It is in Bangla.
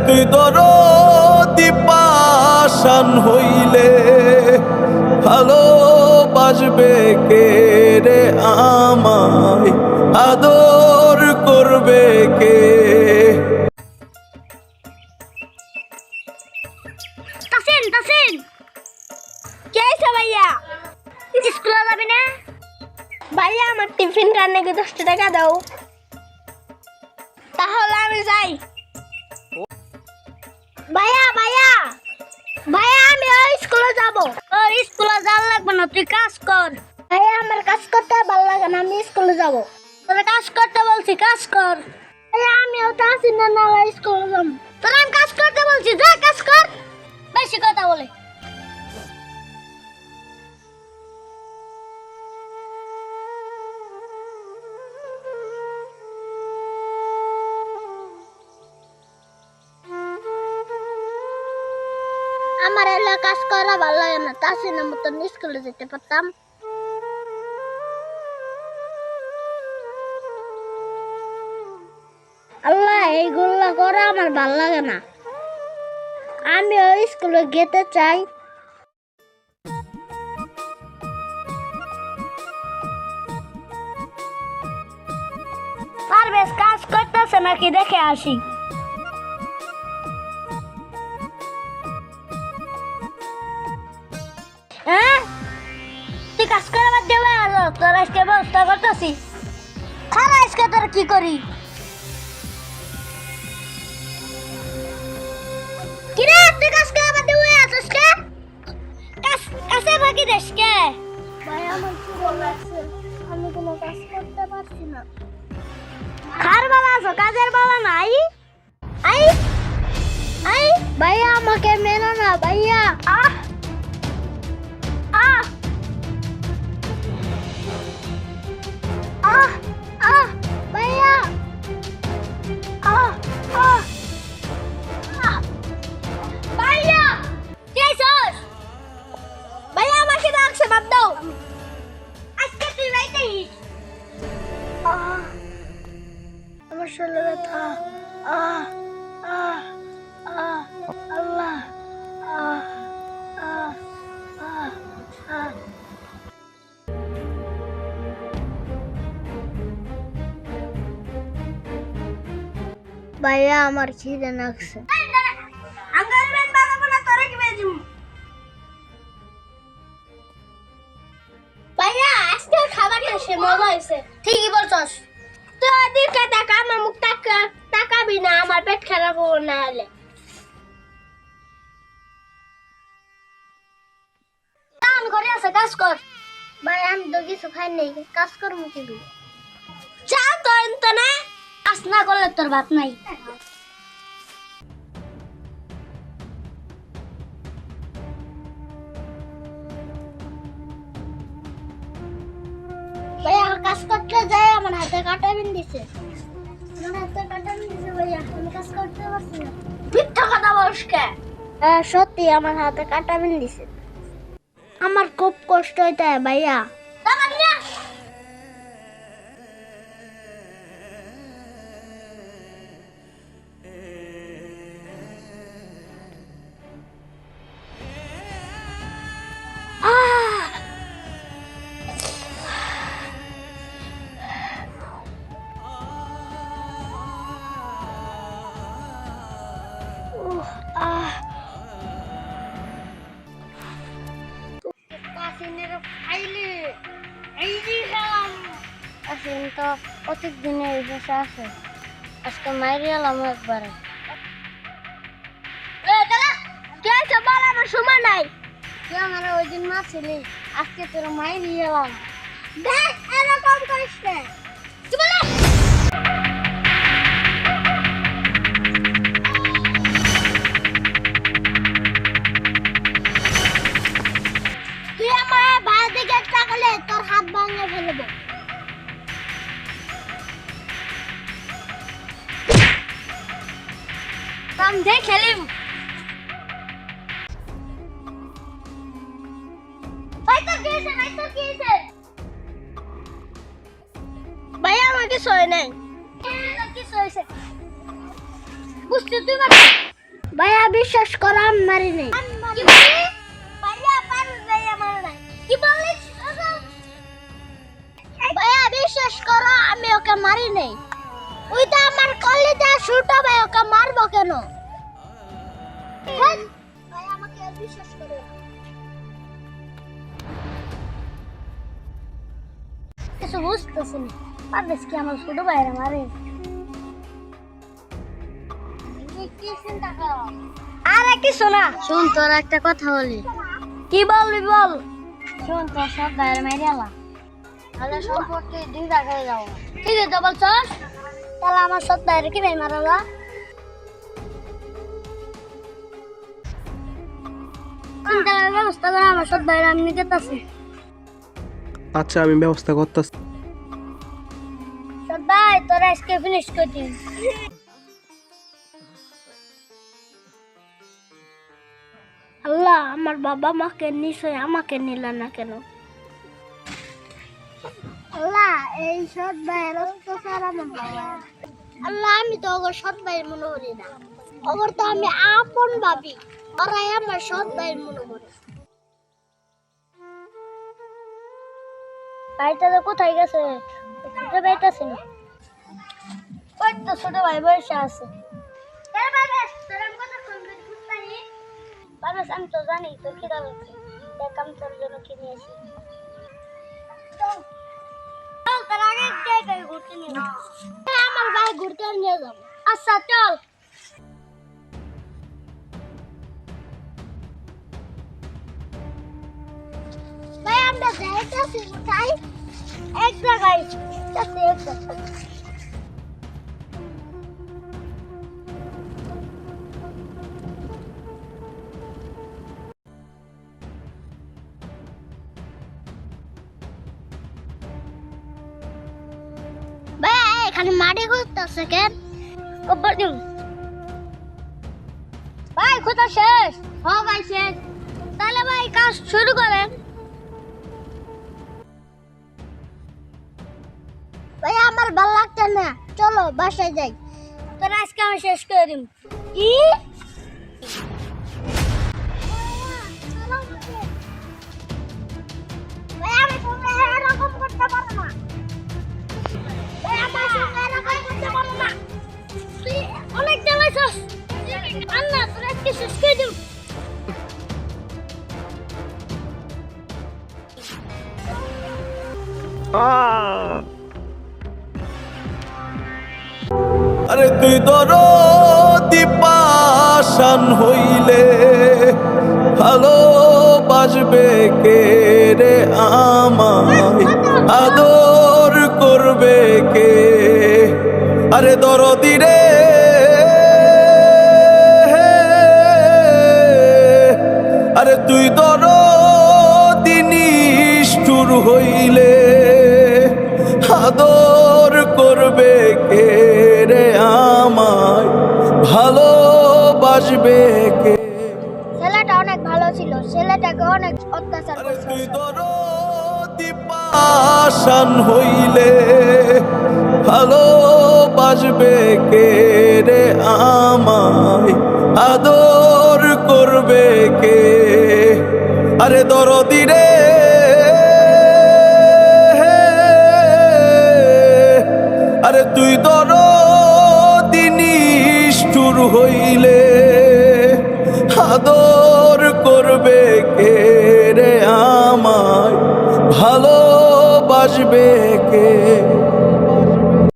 তুই দরদি পাষাণ হইলে ভালোবাসবে কে রে আমায়, আদর করবে কে? তাসিন তাসিন কে আছে ভাইয়া? স্কুলে যাবি না? ভাইয়া আমার টিফিন রান্না কি 10 টাকা দাও। তাহলে আমি যাই। ভাইয়া ভাইয়া ভাইয়া আমি ওই স্কুলে যাব। ওই স্কুলে যাওয়া লাগবে না, তুই কাজ কর। ভাইয়া আমার কাজ করতে ভালো লাগে না, আমি স্কুলে যাব। তোরা কাজ করতে বলছি, কাজ কর। ভাইয়া আমিও তো আসি না, না স্কুলে যাব। তোরা আমি কাজ করতে বলছি, যা কাজ কর। বেশি কথা বলে। আমার এলা কাজ করা ভালো লাগে না, তাসিনের মতন স্কুলে যেতে পারতাম। আল্লাহ এইগুলা করা আমার ভালো লাগে না, আমি ওই স্কুলে যেতে চাই। পারবেশ কাজ করতেছে নাকি দেখে আসি। হ্যাঁ তুই কাজ করে বাদ দেবে, তোর আজকে ব্যবস্থা করতেছি। খারা আজকে তোর কি করি? কিরে তুই কাজ করে বাদ দেবে আজকে? কাছে বাকি দেশকে ভাই আমার কি লাগছে, আমি কোনো কাজ করতে পারছি না। খার বালা আছো, কাজের বালা নাই। আই আই ভাইয়া আমাকে মেনো না ভাইয়া। আহ আহ আহ আহ ভাইয়া আহ আহ ভাইয়া জেসস ভাইয়া আমাকে ডাকছে, বাদ দাও। আজকে তুই রাইতেই আমার শরীরে ব্যথা। আহ আহ আহ আল্লাহ আহ আহ আহ আহ ভাইয়া আমার খিদে লাগছে। ভাইয়া আজকে খাবার এসে মজা হয়েছে। ঠিকই বলছস, তুই ওদিকে টাকা আমার মুখ তাকাবি না, আমার পেট খারাপ হবে না হলে। আমি ঘরে আছে, কাজ কর। ভাই আমি তো কিছু খাই নাই, কাজ করবো কি? যা তো না, কাজ না করলে তোর ভাত নাই। ভাইয়া কাজ করতে যাই আমার হাতে কাটা বিন দিছে। আমার হাতে কাটা বিন দিছে ভাইয়া, আমি কাজ করতে পারছি না। মিথ্যা কথা বলছ কে? সত্যি আমার হাতে কাটা বিন দিছে, আমার খুব কষ্ট হইতে ভাইয়া। তো অনেক দিনের বসে আছে, আজকে মাইরে এলাম একবারে। আমার সময় নাই, তুই আমার ওই দিন মারছিলি, আজকে তোর মাইরে এলাম। দেখ এরকম করিস না। তুই আমার ভাইয়ের দিকে তাকালে তোর হাত ভাঙে ফেলবো। समझे खेलिम भाई तो कैसे भाई আমাকে সয় নাই কি সয়ছে বুঝতে তুই ভাইয়া বিশ্বাস করো আমি মারি নাই। কি বলি? ভাইয়া পারুল ভাইয়া মারে নাই। কি বলিস? ভাইয়া বিশ্বাস করো আমি ওকে মারি নাই। ওই তো আমার কলেজে ছোট ভাই, ওকে মারবো কেন? ভাইয়া আমাকে বিশ্বাস করো। কিছু বুঝতেছি না, পারবেশ কি আমার ছোট ভাইরা মারে? আরে কিছু না, শুন তোর একটা কথা বলি। কি বলবি বল। শুন তোর সব ভাইয়ের মেরে এলা, তাহলে সম্পর্কে দুই ভাগ হয়ে যাবো। ঠিক আছে বলছস, তাহলে আমার সব ভাইয়ের কি ভাই মারালা? চিন্তার ব্যবস্থা করে আমার সব ভাইয়ের আমি নিতেছি। আচ্ছা আমি ব্যবস্থা করতেছি। সব ভাই তোরা আজকে ফিনিশ করছি। আল্লাহ, আমার বাবা মাকে নিশ্চয় আমাকে নিল না কেন? আল্লাহ, এই সৎ ভাইয়ের অত্যাচার আমার বাবা। আল্লাহ, আমি তো ওগর সৎ ভাই মনে করি না, ওগর তো আমি আপন ভাবি। ওরাই আমার সৎ ভাই মনে করে। ভাইটা তো কোথায় গেছে? খুঁজে পাইতেছি না। ওই তো ছোট ভাই বসে আছে। আমি তো জানি তোর খিদা লাগছে, দেখ আমি তোর জন্য কিনে আসি। আমার ভাই ঘুরতে নিয়ে যাবো। আচ্ছা চল। ভাই আমরা যাইতেছি কোথায়? এক জায়গায় যাচ্ছি, এক জায়গায়। ভাই এখানে মাটি খুঁজতেছে কেন? কব্বর দিন ভাই, খোঁজা শেষ? হ্যাঁ ভাই শেষ। তাহলে ভাই কাজ শুরু করেন। ভাই আমার ভালো লাগছে না, চলো বাসায় যাই। তোর আজকে আমি শেষ করে দিন। কি? ভাই আমি তুমি এরকম করতে পারো না। ভাই আমার সঙ্গে এরকম করতে পারো না। তুই অনেক জ্বালাইছস। আল্লাহ তোর আজকে শেষ করে দিন। আরে তুই দরদি পাষাণ হইলে ভালোবাসবে কে রে আমায়, আদর করবে কে? আরে দরদি রে, আরে তুই দরদি নিষ্ঠুর হইলে আদর করবে কে রে আমায়, ভালোবাসবে কে? ছেলেটা অনেক ভালো ছিল, ছেলেটাকে অনেক অত্যাচার আরে করছে। তুই দরদি পাষাণ হইলে ভালোবাসবে কে রে আমায়, আদর করবে কে? আরে দরদি রে, আরে তুই দরদি নিষ্ঠুর হইলে আদর